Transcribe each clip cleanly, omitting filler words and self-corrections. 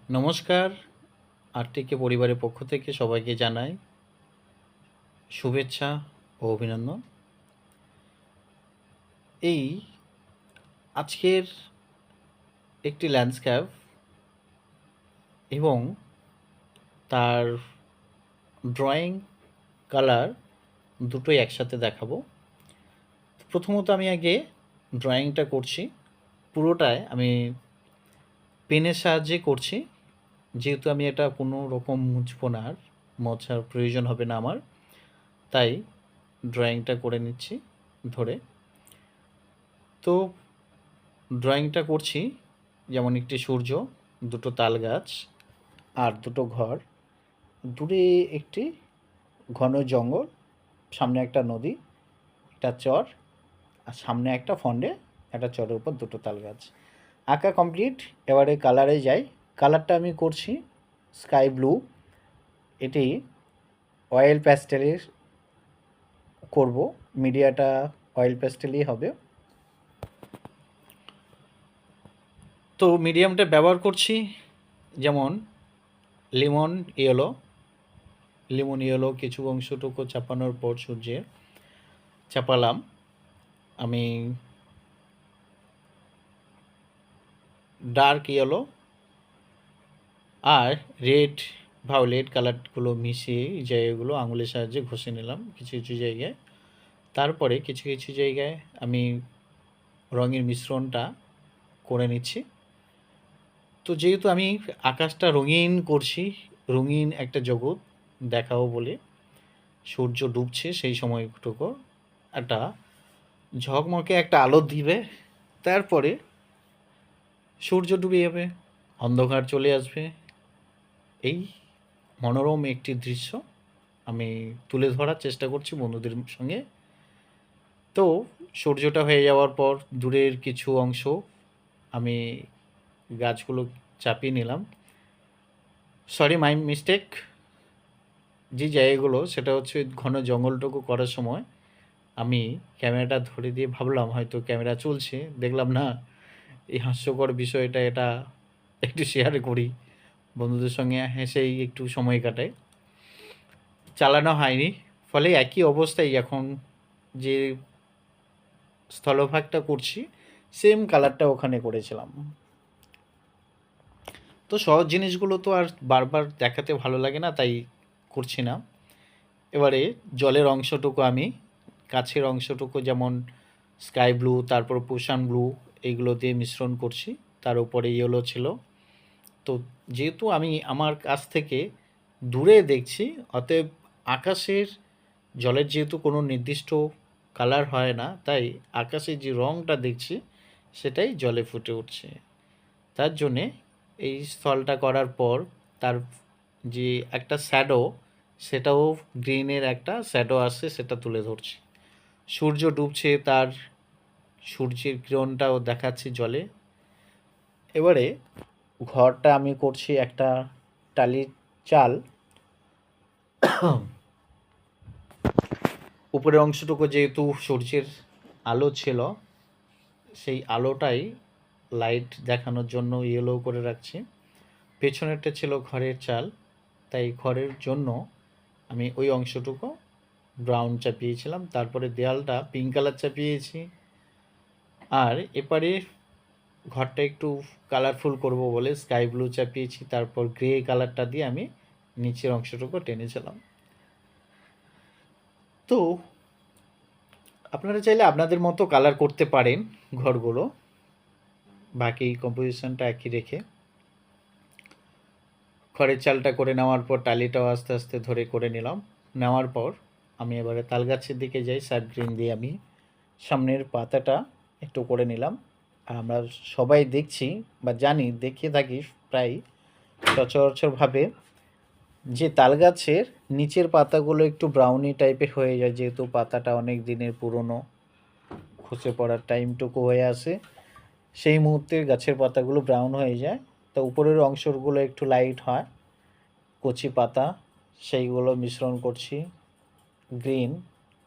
নমস্কার। আরটিকে পরিবারের পক্ষ থেকে সবাইকে জানাই শুভেচ্ছা ও অভিনন্দন। এই আজকের একটি ল্যান্ডস্কেপ এবং তার ড্রয়িং কালার দুটোই একসাথে দেখাবো। প্রথমত আমি আগে ড্রয়িংটা করছি, পুরোটাই আমি পেনের সাহায্যে করছি। যেহেতু আমি এটা কোনো রকম মুছবো না, আর মোছার প্রয়োজন হবে না আমার, তাই ড্রয়িংটা করে নিচ্ছি ধরে। তো ড্রয়িংটা করছি যেমন একটি সূর্য, দুটো তাল গাছ আর দুটো ঘর, দূরে একটি ঘন জঙ্গল, সামনে একটা নদী, একটা চর, আর সামনে একটা ফন্ডে, একটা চরের উপর দুটো তাল গাছ। আঁকা কমপ্লিট। এবারে কালারে যাই। কালারটা আমি করছি স্কাই ব্লু। এটি অয়েল প্যাস্টেলের করব, মিডিয়াটা অয়েল প্যাস্টেলই হবে। তো মিডিয়ামটা ব্যবহার করছি যেমন লেমন ইয়েলো। লেমন ইয়েলো কিছু অংশটুকু চাপানোর পর সূর্যের চাপালাম আমি ডার্ক ইয়েলো আর রেড ভায়োলেট কালারগুলো মিশিয়ে এই জায়গাগুলো আঙুলের সাহায্যে ঘষে নিলাম কিছু কিছু জায়গায়। তারপরে কিছু কিছু জায়গায় আমি রঙের মিশ্রণটা করে নিচ্ছি। তো যেহেতু আমি আকাশটা রঙিন করছি, রঙিন একটা জগৎ দেখাবো বলে, সূর্য ডুবছে সেই সময়টুকু একটা ঝকমকে একটা আলো দিবে, তারপরে সূর্য ডুবে যাবে, অন্ধকার চলে আসবে। এই মনোরম একটি দৃশ্য আমি তুলে ধরার চেষ্টা করছি বন্ধুদের সঙ্গে। তো সূর্যটা হয়ে যাওয়ার পর দূরের কিছু অংশ আমি গাছগুলো চাপিয়ে নিলাম। Sorry, my mistake. যে জায়গাগুলো সেটা হচ্ছে ঘন জঙ্গলটুকু করার সময় আমি ক্যামেরাটা ধরে দিয়ে ভাবলাম হয়তো ক্যামেরা চলছে, দেখলাম না। এই হাস্যকর বিষয়টা এটা একটু শেয়ার করি, বন্ধুদের সঙ্গে হেসেই একটু সময় কাটাই। চালানো হয়নি, ফলে একই অবস্থায় এখন যে স্থলভাগটা করছি সেম কালারটা ওখানে করেছিলাম। তো সহজ জিনিসগুলো তো আর বারবার দেখাতে ভালো লাগে না, তাই করছি না। এবারে জলের অংশটুকু আমি কাছের অংশটুকু যেমন স্কাই ব্লু, তারপর পোশান ব্লু, এইগুলো দিয়ে মিশ্রণ করছি। তার উপরে ইয়েলো ছিল। তো যেহেতু আমি আমার কাছ থেকে দূরে দেখছি, অতএব আকাশের জলের যেহেতু কোনো নির্দিষ্ট কালার হয় না, তাই আকাশে যে রঙটা দেখছি সেটাই জলে ফুটে উঠছে। তার জন্যে এই স্থলটা করার পর তার যে একটা শ্যাডো, সেটাও গ্রিনের একটা শ্যাডো আসছে, সেটা তুলে ধরছি। সূর্য ডুবছে, তার সূর্যের কিরণটাও দেখাচ্ছে জলে। এবারে ঘরটা আমি করছি একটা টালির চাল। উপরের অংশটুকু যেহেতু সূর্যের আলো ছিল, সেই আলোটাই লাইট দেখানোর জন্য ইয়েলো করে রাখছি। পেছনেরটা ছিল ঘরের চাল, তাই ঘরের জন্য আমি ওই অংশটুকু ব্রাউন চাপিয়েছিলাম। তারপরে দেয়ালটা পিঙ্ক কালার চাপিয়েছি। আর এপারে ঘরটা একটু কালারফুল করব বলে স্কাই ব্লু চাপিয়েছি। তারপর গ্রে কালারটা দিয়ে আমি নিচের অংশটুকু টেনেছিলাম। তো আপনারা চাইলে আপনাদের মতো কালার করতে পারেন ঘরগুলো, বাকি কম্পোজিশনটা একই রেখে। খড়ের চালটা করে নেওয়ার পর টালিটাও আস্তে আস্তে ধরে করে নিলাম। নেওয়ার পর আমি এবারে তাল গাছের দিকে যাই। সাইড গ্রিন দিয়ে আমি সামনের পাতাটা একটু করে নিলাম। আর আমরা সবাই দেখছি বা জানি, দেখে থাকি প্রায় সচরাচরভাবে, যে তাল গাছের নিচের পাতাগুলো একটু ব্রাউনি টাইপের হয়ে যায়, যেহেতু পাতাটা অনেক দিনের পুরনো, খসে পড়ার টাইমটুকু হয়ে আসে, সেই মুহূর্তে গাছের পাতাগুলো ব্রাউন হয়ে যায়। তো উপরের অংশগুলো একটু লাইট হয়, কচি পাতা, সেইগুলো মিশ্রণ করছি গ্রিন,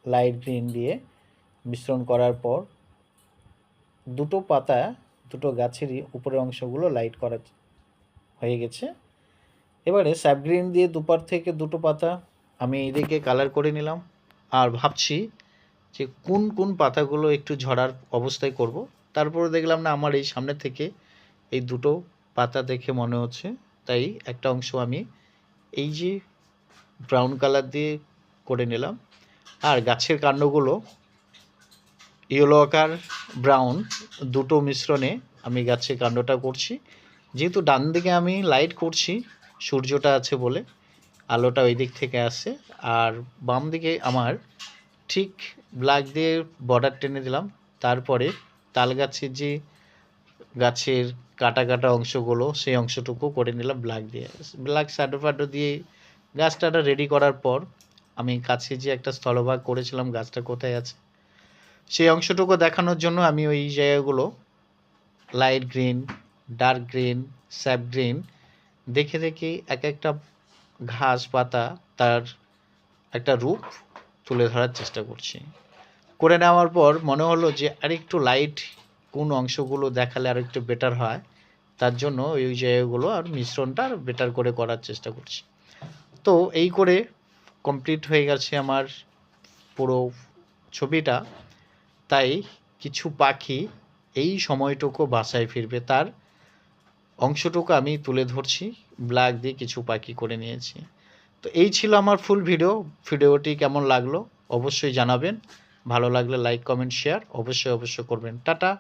লাইট গ্রিন দিয়ে মিশ্রণ করার পর দুটো পাতা, দুটো গাছেরই উপরের অংশগুলো লাইট করা হয়ে গেছে। এবারে স্যাপ গ্রিন দিয়ে দুপার থেকে দুটো পাতা আমি এদিকে কালার করে নিলাম, আর ভাবছি যে কোন কোন পাতাগুলো একটু ঝরার অবস্থায় করব। তারপরে দেখলাম না আমার এই সামনে থেকে এই দুটো পাতা দেখে মনে হচ্ছে, তাই একটা অংশ আমি এই যে ব্রাউন কালার দিয়ে করে নিলাম। আর গাছের কাণ্ডগুলো ইয়েলো আকার ব্রাউন দুটো মিশ্রণে আমি গাছের কাণ্ডটা করছি। যেহেতু ডান দিকে আমি লাইট করছি, সূর্যটা আছে বলে আলোটা ওই দিক থেকে আসে, আর বাম দিকে আমার ঠিক ব্ল্যাক দিয়ে বর্ডার টেনে দিলাম। তারপরে তাল গাছের যে গাছের কাটা কাটা অংশগুলো সেই অংশটুকু করে নিলাম ব্ল্যাক দিয়ে। ব্ল্যাক শ্যাডো ফ্যাডো দিয়ে গাছটাটা রেডি করার পর আমি কাছে যে একটা স্থলভাগ করেছিলাম গাছটা কোথায় আছে সেই অংশটুকু দেখানোর জন্য আমি ওই জায়গাগুলো light green, dark green, sap green দেখে দেখে এক একটা ঘাস পাতা তার একটা রূপ তুলে ধরার চেষ্টা করছি। করে নেওয়ার পর মনে হলো যে আরেকটু লাইট কোন অংশগুলো দেখালে আর একটু বেটার হয়, তার জন্য ওই জায়গাগুলো আর মিশ্রণটা আর বেটার করে করার চেষ্টা করছি। তো এই করে কমপ্লিট হয়ে গেছে আমার পুরো ছবিটা। তাই কিছু পাখি এই সময়টুকু বাসায় ফিরবে তার অংশটুকু আমি তুলে ধরছি, ব্ল্যাক দিয়ে কিছু পাখি করে নিয়েছি। তো এই ছিল আমার ফুল ভিডিও। ভিডিওটি কেমন লাগলো অবশ্যই জানাবেন। ভালো লাগলে লাইক, কমেন্ট, শেয়ার অবশ্যই করবেন। টাটা।